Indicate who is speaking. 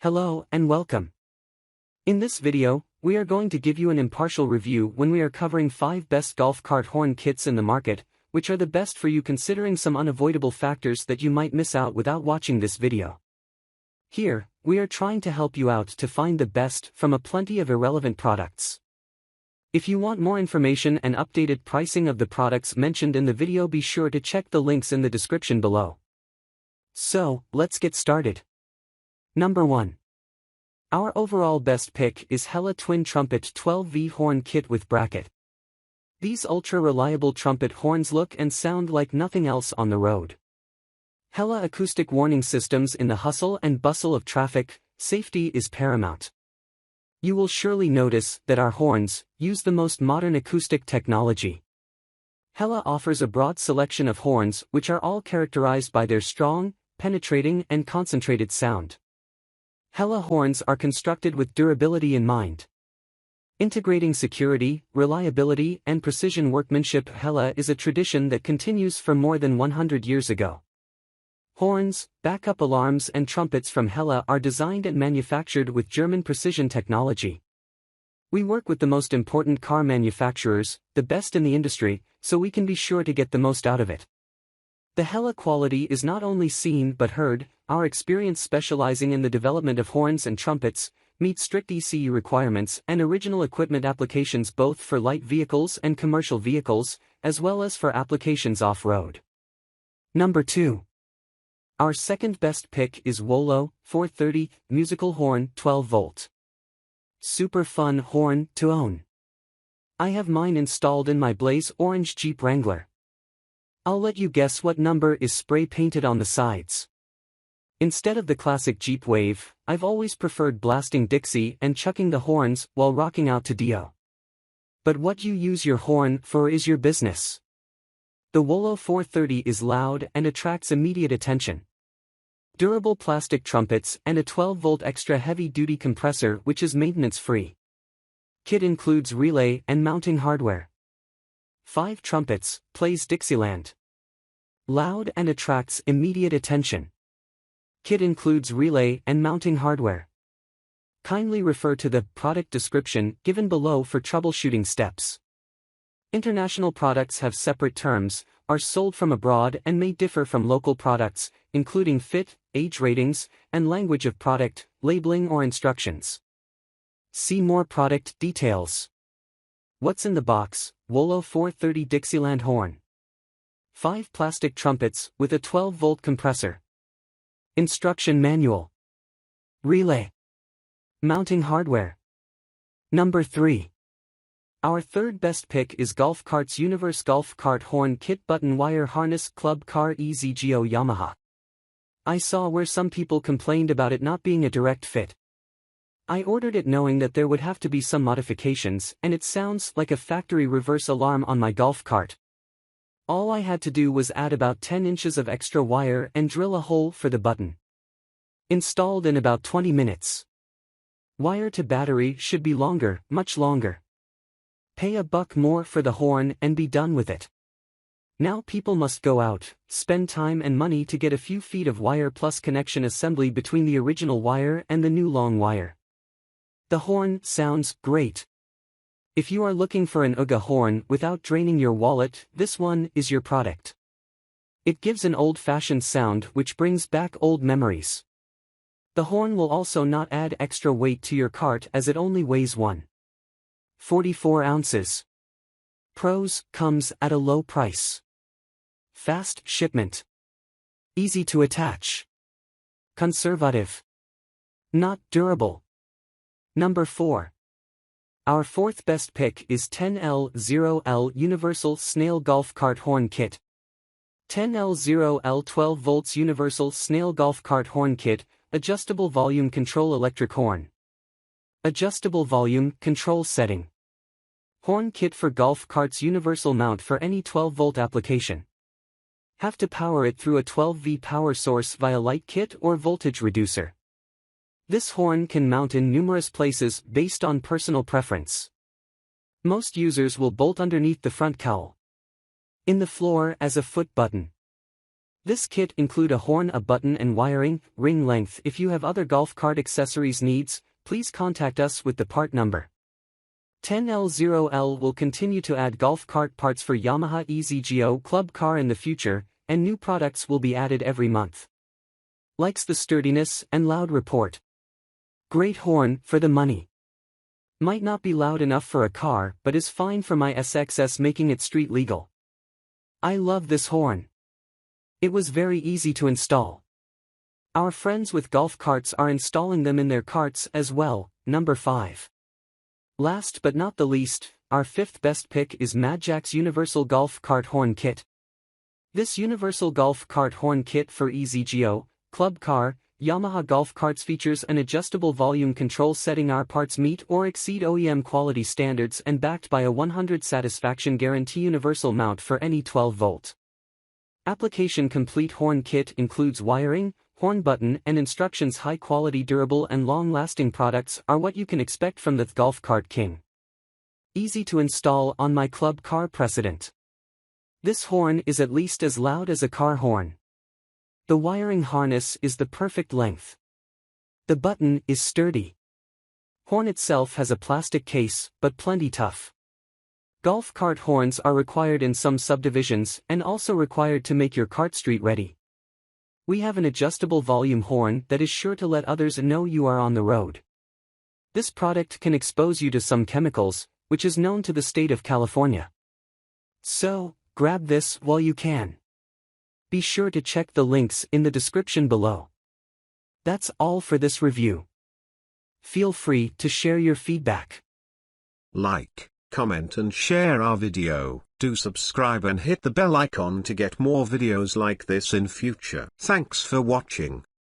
Speaker 1: Hello and welcome. In this video, we are going to give you an impartial review when we are covering 5 best golf cart horn kits in the market, which are the best for you considering some unavoidable factors that you might miss out without watching this video. Here, we are trying to help you out to find the best from a plenty of irrelevant products. If you want more information and updated pricing of the products mentioned in the video, be sure to check the links in the description below. So, let's get started. Number 1. Our overall best pick is Hella Twin Trumpet 12V Horn Kit with Bracket. These ultra-reliable trumpet horns look and sound like nothing else on the road. Hella acoustic warning systems. In the hustle and bustle of traffic, safety is paramount. You will surely notice that our horns use the most modern acoustic technology. Hella offers a broad selection of horns which are all characterized by their strong, penetrating and concentrated sound. Hella horns are constructed with durability in mind. Integrating security, reliability, and precision workmanship, Hella is a tradition that continues from more than 100 years ago. Horns, backup alarms, and trumpets from Hella are designed and manufactured with German precision technology. We work with the most important car manufacturers, the best in the industry, so we can be sure to get the most out of it. The Hella quality is not only seen but heard. Our experience specializing in the development of horns and trumpets meets strict ECU requirements and original equipment applications both for light vehicles and commercial vehicles, as well as for applications off-road. Number 2. Our second best pick is Wolo 430 Musical Horn 12V. Super fun horn to own. I have mine installed in my blaze orange Jeep Wrangler. I'll let you guess what number is spray painted on the sides. Instead of the classic Jeep wave, I've always preferred blasting Dixie and chucking the horns while rocking out to Dio. But what you use your horn for is your business. The Wolo 430 is loud and attracts immediate attention. Durable plastic trumpets and a 12V extra heavy-duty compressor which is maintenance-free. Kit includes relay and mounting hardware. 5 trumpets, plays Dixieland. Loud and attracts immediate attention. Kit includes relay and mounting hardware. Kindly refer to the product description given below for troubleshooting steps. International products have separate terms, are sold from abroad and may differ from local products, including fit, age ratings, and language of product, labeling or instructions. See more product details. What's in the box? Wolo 430 Dixieland horn. 5 plastic trumpets with a 12V compressor. Instruction manual. Relay. Mounting hardware. Number 3. Our third best pick is GolfCart's Universe Golf Cart Horn Kit Button Wire Harness Club Car EZGO Yamaha. I saw where some people complained about it not being a direct fit. I ordered it knowing that there would have to be some modifications, and it sounds like a factory reverse alarm on my golf cart. All I had to do was add about 10 inches of extra wire and drill a hole for the button. Installed in about 20 minutes. Wire to battery should be longer, much longer. Pay $1 more for the horn and be done with it. Now people must go out, spend time and money to get a few feet of wire plus connection assembly between the original wire and the new long wire. The horn sounds great. If you are looking for an UGA horn without draining your wallet, this one is your product. It gives an old-fashioned sound which brings back old memories. The horn will also not add extra weight to your cart as it only weighs 1.44 ounces. Pros, comes at a low price. Fast shipment. Easy to attach. Conservative. Not durable. Number 4. Our fourth best pick is 10L0L Universal Snail Golf Cart Horn Kit. 10L0L 12V Universal Snail Golf Cart Horn Kit, Adjustable Volume Control Electric Horn. Adjustable Volume Control Setting. Horn kit for golf cart's universal mount for any 12V application. Have to power it through a 12V power source via light kit or voltage reducer. This horn can mount in numerous places based on personal preference. Most users will bolt underneath the front cowl. In the floor as a foot button. This kit include a horn, a button and wiring, ring length. If you have other golf cart accessories needs, please contact us with the part number. 10L0L will continue to add golf cart parts for Yamaha EZGO Club Car in the future, and new products will be added every month. Likes the sturdiness and loud report. Great horn for the money. Might not be loud enough for a car but is fine for my SXS, making it street legal. I love this horn. It was very easy to install. Our friends with golf carts are installing them in their carts as well. Number 5. Last but not the least, our 5th best pick is Madjax Universal Golf Cart Horn Kit. This Universal Golf Cart Horn Kit for EZGO, Club Car, Yamaha golf carts features an adjustable volume control setting. Our parts meet or exceed OEM quality standards and backed by a 100 satisfaction guarantee. Universal mount for any 12-volt. Application complete horn kit includes wiring, horn button and instructions. High quality, durable and long-lasting products are what you can expect from the Golf Cart King. Easy to install on my club car precedent. This horn is at least as loud as a car horn. The wiring harness is the perfect length. The button is sturdy. Horn itself has a plastic case, but plenty tough. Golf cart horns are required in some subdivisions and also required to make your cart street ready. We have an adjustable volume horn that is sure to let others know you are on the road. This product can expose you to some chemicals, which is known to the state of California. So, grab this while you can. Be sure to check the links in the description below. That's all for this review. Feel free to share your feedback.
Speaker 2: Like, comment and share our video. Do subscribe and hit the bell icon to get more videos like this in future. Thanks for watching.